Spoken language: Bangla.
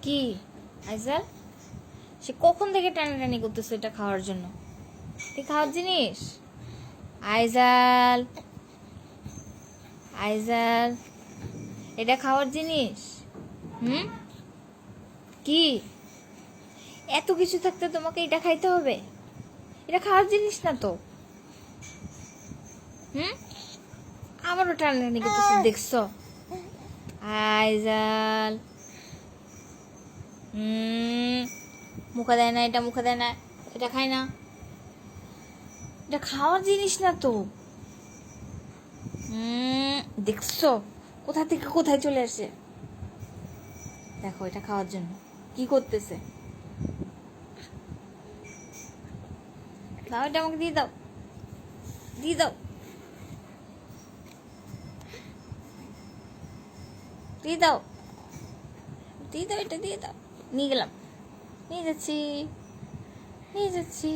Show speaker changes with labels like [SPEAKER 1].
[SPEAKER 1] কি আইজাল, সে কখন থেকে টানাটানি করতেছে এটা খাওয়ার জন্য? এই খাওয়ার জিনিস? আইজাল, আইজাল, এটা খাওয়ার জিনিস? কি এত কিছু থাকতে তোমাকে এটা খাইতে হবে? এটা খাওয়ার জিনিস না তো। আমারও টানাটানি করতেছে, দেখছো? আইজাল, মুখে দেয় না, এটা মুখে দেয় না, এটা খায় না, এটা খাওয়ার জিনিস না তো। দেখছো কোথা থেকে কোথায় চলে আসে? দেখো এটা খাওয়ার জন্য কি করতেছে। দাও, এটা আমাকে দিয়ে দাও, দিয়ে দাও, দিয়ে দাও, দিয়ে দাও, এটা দিয়ে দাও। নিয়ে গেলাম, নিয়ে যাচ্ছি, নিয়ে যাচ্ছি।